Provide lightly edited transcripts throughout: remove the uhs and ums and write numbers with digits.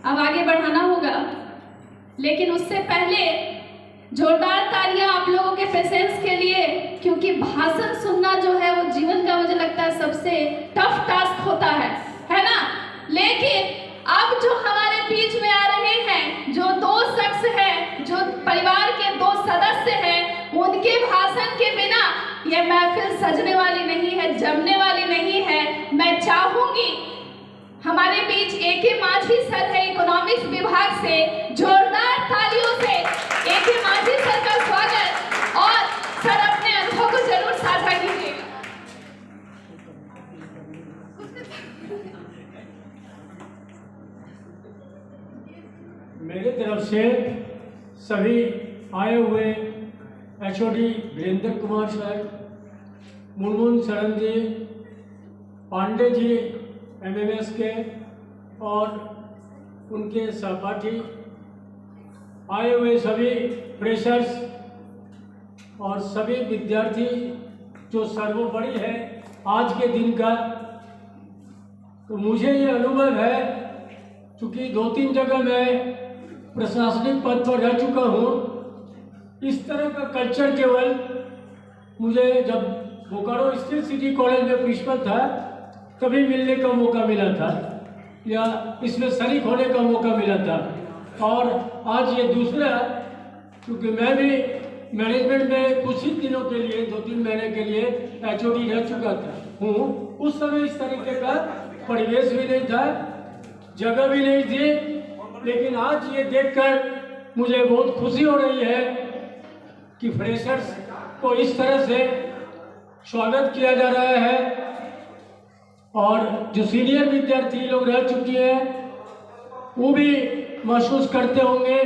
अब आगे बढ़ाना होगा, लेकिन उससे पहले जोरदार तालियां आप लोगों के पेशेंस के लिए, क्योंकि भाषण सुनना जो है वो जीवन का मुझे लगता है सबसे टफ टास्क होता है ना। लेकिन अब जो हमारे बीच में आ रहे हैं, जो दो शख्स हैं, जो परिवार के दो सदस्य हैं, उनके भाषण के बिना ये महफिल सजने वाली नहीं है, जमने वाली नहीं है। मैं चाहूंगी हमारे बीच A.K. माझी सर है इकोनॉमिक्स विभाग से, जोरदार तालियों से A.K. माझी सर का स्वागत, और सर अपने अनुभव को जरूर साझा कीजिएगा। मेरे तरफ से सभी आए हुए HOD वीरेंद्र कुमार सर, मुनमुन शरण जी, पांडे जी MMS के, और उनके सहपाठी, आए हुए सभी फ्रेशर्स और सभी विद्यार्थी जो सर्वोपरि है आज के दिन का। तो मुझे ये अनुभव है, क्योंकि 2-3 जगह मैं प्रशासनिक पद पर रह चुका हूँ, इस तरह का कल्चर केवल मुझे जब बोकारो स्टेट सिटी कॉलेज में प्रिंसिपल था तभी मिलने का मौका मिला था, या इसमें शरीक होने का मौका मिला था। और आज ये दूसरा, क्योंकि मैं भी मैनेजमेंट में कुछ ही दिनों के लिए, 2-3 महीने के लिए HOD रह चुका हूँ। उस समय इस तरीके का परिवेश भी नहीं था, जगह भी नहीं थी। लेकिन आज ये देखकर मुझे बहुत खुशी हो रही है कि फ्रेशर्स को इस तरह से स्वागत किया जा रहा है, और जो सीनियर विद्यार्थी लोग रह चुके हैं वो भी महसूस करते होंगे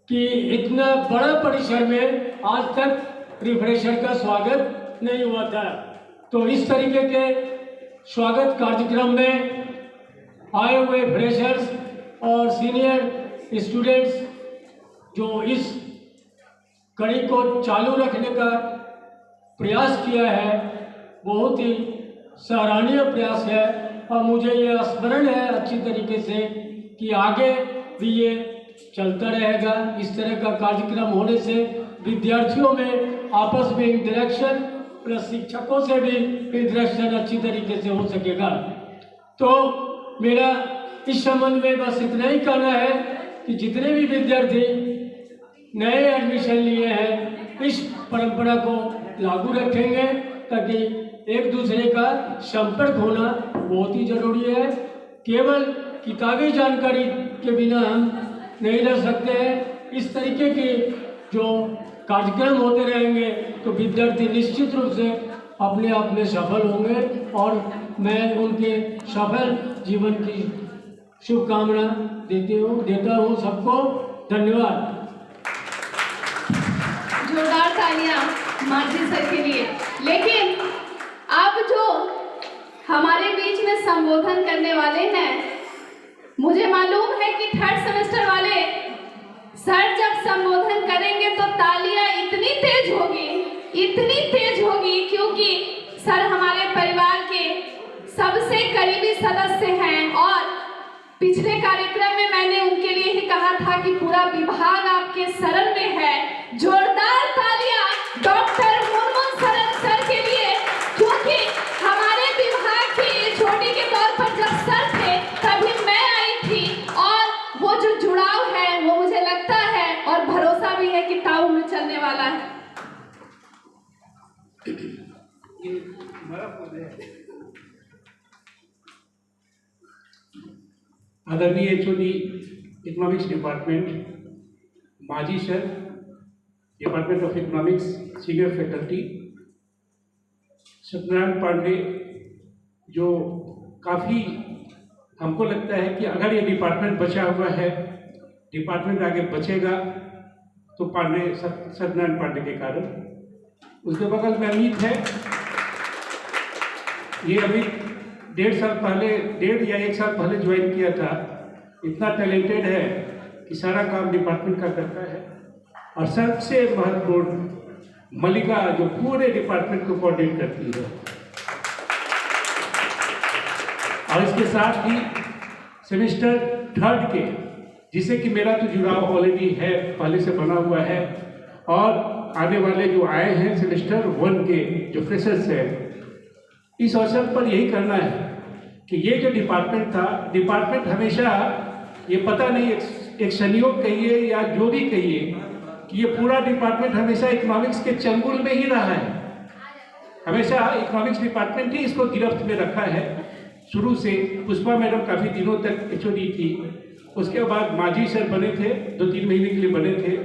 कि इतना बड़ा परिसर में आज तक रिफ्रेशर का स्वागत नहीं हुआ था। तो इस तरीके के स्वागत कार्यक्रम में आए हुए फ्रेशर्स और सीनियर स्टूडेंट्स जो इस कड़ी को चालू रखने का प्रयास किया है, बहुत ही सराहनीय प्रयास है। और मुझे ये स्मरण है अच्छी तरीके से कि आगे भी ये चलता रहेगा। इस तरह का कार्यक्रम होने से विद्यार्थियों में आपस में इंटरेक्शन प्लस शिक्षकों से भी इंटरेक्शन अच्छी तरीके से हो सकेगा। तो मेरा इस संबंध में बस इतना ही कहना है कि जितने भी विद्यार्थी नए एडमिशन लिए हैं इस परंपरा को लागू रखेंगे, ताकि एक दूसरे का संपर्क होना बहुत ही जरूरी है। केवल किताबी जानकारी के बिना हम नहीं रह सकते हैं। इस तरीके के जो कार्यक्रम होते रहेंगे तो विद्यार्थी निश्चित रूप से अपने आप में सफल होंगे, और मैं उनके सफल जीवन की शुभकामना देता हूँ सबको। धन्यवाद। जोरदार तालियां माझी सर के लिए। लेकिन अब जो हमारे बीच में संबोधन करने वाले हैं, मुझे मालूम है कि 3rd सेमेस्टर वाले सर जब संबोधन करेंगे तो तालियां इतनी तेज होगी, क्योंकि सर हमारे परिवार के सबसे करीबी सदस्य हैं। और पिछले कार्यक्रम में मैंने उनके लिए ही कहा था कि पूरा विभाग आपके शरण में है। जोरदार तालियां डॉक्टर मुनमुन शरण सर के लिए, क्योंकि हमारे विभाग की छोटी के तौर पर जब सर थे तभी मैं आई थी, और वो जो जुड़ाव है वो मुझे लगता है और भरोसा भी है कि ताऊ में चलने वाला है। आदरणीय HOD economics department Majhi sir, department of economics senior faculty, Satyanarayan Pandey, जो काफ़ी हमको लगता है कि अगर ये डिपार्टमेंट बचा हुआ है, डिपार्टमेंट आगे बचेगा तो सत्यनारायण पांडे के कारण। उसके बगल में अमित है, ये अभी 1.5 साल पहले 1.5 या 1 साल पहले ज्वाइन किया था। इतना टैलेंटेड है कि सारा काम डिपार्टमेंट का करता है। और सबसे महत्वपूर्ण मल्लिका, जो पूरे डिपार्टमेंट को कोऑर्डिनेट करती है। और इसके साथ ही सेमेस्टर थर्ड के, जिससे कि मेरा तो जुड़ाव ऑलरेडी है, पहले से बना हुआ है, और आने वाले जो आए हैं सेमेस्टर वन के जो फ्रेशर्स हैं, इस अवसर पर यही करना है कि ये जो डिपार्टमेंट हमेशा, ये पता नहीं एक संयोग कहिए या जो भी कहिए, कि ये पूरा डिपार्टमेंट हमेशा इकोनॉमिक्स के चंगुल में ही रहा है। हमेशा इकोनॉमिक्स डिपार्टमेंट ही इसको गिरफ्त में रखा है शुरू से। पुष्पा मैडम काफ़ी दिनों तक HOD थी, उसके बाद माजी सर बने थे, 2-3 महीने के लिए बने थे।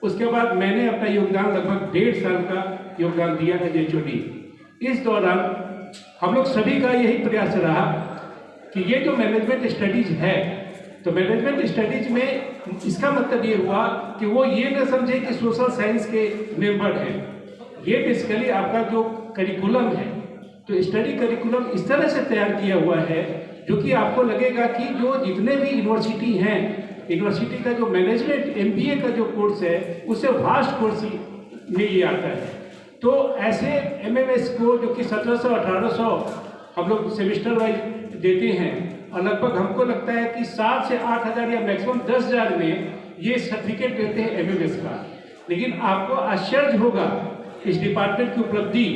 उसके बाद मैंने अपना योगदान लगभग 1.5 साल का योगदान दिया है HOD। इस दौरान हम लोग सभी का यही प्रयास रहा कि ये जो मैनेजमेंट स्टडीज है, तो मैनेजमेंट स्टडीज में इसका मतलब ये हुआ कि वो ये न समझे कि सोशल साइंस के मेंबर हैं। ये बेसिकली आपका जो करिकुलम है, तो स्टडी करिकुलम इस तरह से तैयार किया हुआ है जो कि आपको लगेगा कि जो जितने भी यूनिवर्सिटी हैं, यूनिवर्सिटी का जो मैनेजमेंट MBA का जो कोर्स है, उससे वास्ट कोर्स में ये आता है। तो ऐसे MMS को जो कि 1700-1800 हम लोग सेमेस्टर वाइज देते हैं, और लगभग हमको लगता है कि 7 से 8 हज़ार या मैक्सिमम 10 हज़ार में ये सर्टिफिकेट देते हैं MMS का। लेकिन आपको आश्चर्य होगा इस डिपार्टमेंट की उपलब्धि,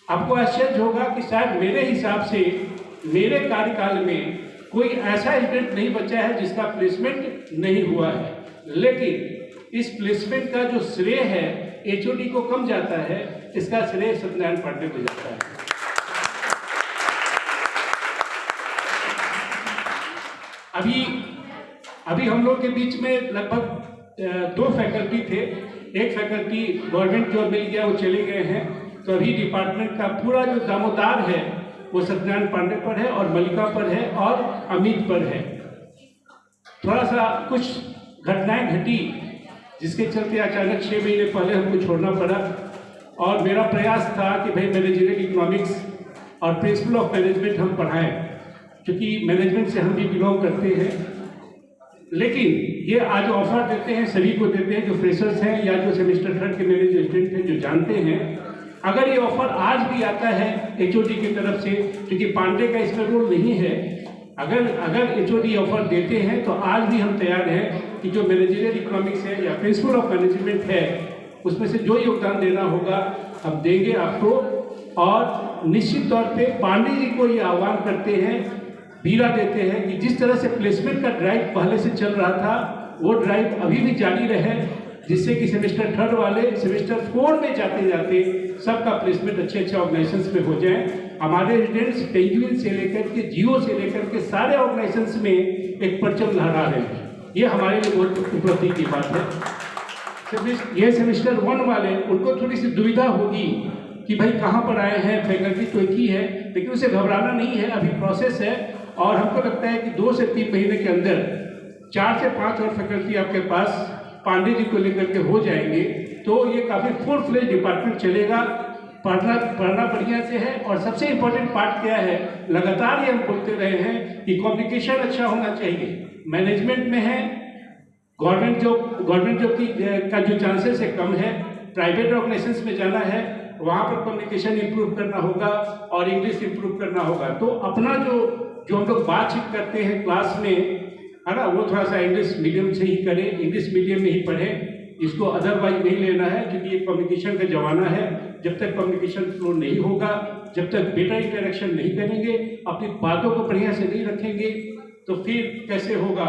आपको आश्चर्य होगा कि शायद मेरे हिसाब से मेरे कार्यकाल में कोई ऐसा स्टूडेंट नहीं बचा है जिसका प्लेसमेंट नहीं हुआ है। लेकिन इस प्लेसमेंट का जो श्रेय है HOD को कम जाता है, इसका श्रेय सत्यनारायण पांडे को जाता है। अभी हम लोग के बीच में लगभग 2 फैकल्टी थे। एक फैकल्टी गवर्नमेंट जॉब मिल गया, वो चले गए हैं। तो अभी डिपार्टमेंट का पूरा जो दामोदार है वो सत्यनारायण पांडे पर है, और मल्लिका पर है, और अमित पर है। थोड़ा सा कुछ घटनाएं घटी जिसके चलते अचानक 6 महीने पहले हमको छोड़ना पड़ा, और मेरा प्रयास था कि भाई मैनेजरियल इकोनॉमिक्स और प्रिंसिपल ऑफ मैनेजमेंट हम पढ़ाएं, क्योंकि मैनेजमेंट से हम भी बिलोंग करते हैं। लेकिन ये आज ऑफर देते हैं, सभी को देते हैं, जो फ्रेशर्स हैं या जो सेमेस्टर थर्ड के मेरे जो स्टूडेंट हैं जो जानते हैं। अगर ये ऑफर आज भी आता है HOD की तरफ से, क्योंकि पांडे का इसमें रोल नहीं है, अगर HOD ऑफर देते हैं तो आज भी हम तैयार हैं कि जो मैनेजरियल इकोनॉमिक्स है या प्रिंसिपल ऑफ मैनेजमेंट है, उसमें से जो योगदान देना होगा हम देंगे आपको। और निश्चित तौर पे पांडे जी को ये आह्वान करते हैं, बीरा देते हैं कि जिस तरह से प्लेसमेंट का ड्राइव पहले से चल रहा था, वो ड्राइव अभी भी जारी रहे, जिससे कि सेमेस्टर थर्ड वाले सेमेस्टर 4 में जाते जाते सबका प्लेसमेंट अच्छे ऑर्गेनाइजेशंस में हो जाए। हमारे स्टूडेंट्स पेंगुइन से लेकर के जियो से लेकर के सारे ऑर्गेनाइजेशंस में एक परचम लहरा रहे हैं। ये हमारे लिए बहुत उपलब्धि की बात है। ये सेमेस्टर 1 वाले, उनको थोड़ी सी दुविधा होगी कि भाई कहाँ पर आए हैं, फैकल्टी तो एक ही है, लेकिन उसे घबराना नहीं है, अभी प्रोसेस है। और हमको लगता है कि 2 से 3 महीने के अंदर 4 से 5 और फैकल्टी आपके पास पांडे जी को लेकर के हो जाएंगे। तो ये काफ़ी फुल फ्लेज डिपार्टमेंट चलेगा। पढ़ना बढ़िया से है, और सबसे इम्पोर्टेंट पार्ट क्या है, लगातार ये हम बोलते रहे हैं कि कम्युनिकेशन अच्छा होना चाहिए। मैनेजमेंट में है, गवर्नमेंट जॉब की का जो चांसेस है कम है, प्राइवेट ऑर्गेनाइजेशंस में जाना है, वहाँ पर कम्युनिकेशन इंप्रूव करना होगा और इंग्लिश इंप्रूव करना होगा। तो अपना जो हम लोग बातचीत करते हैं क्लास में, है ना, वो थोड़ा सा इंग्लिश मीडियम से ही करें, इंग्लिश मीडियम में ही पढ़ें। इसको अदरवाइज नहीं लेना है, क्योंकि ये कम्युनिकेशन का ज़माना है। जब तक कम्युनिकेशन फ्लो नहीं होगा, जब तक बेटर इंटरेक्शन नहीं करेंगे, अपनी बातों को बढ़िया से नहीं रखेंगे, तो फिर कैसे होगा।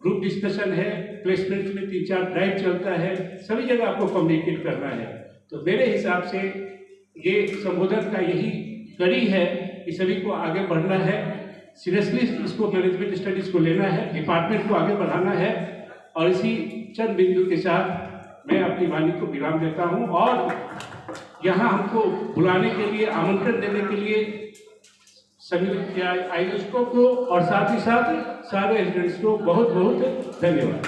ग्रुप डिस्कशन है, प्लेसमेंट में 3-4 ड्राइव चलता है, सभी जगह आपको कम्युनिकेट करना है। तो मेरे हिसाब से ये संबोधन का यही कड़ी है कि सभी को आगे बढ़ना है, सीरियसली इसको मैनेजमेंट स्टडीज को लेना है, डिपार्टमेंट को आगे बढ़ाना है। और इसी चंद बिंदु के साथ मैं अपनी वाणी को विराम देता हूँ, और यहाँ हमको बुलाने के लिए, आमंत्रण देने के लिए सभी आयोजकों को और साथ ही साथ सारे स्टूडेंट्स को बहुत बहुत धन्यवाद।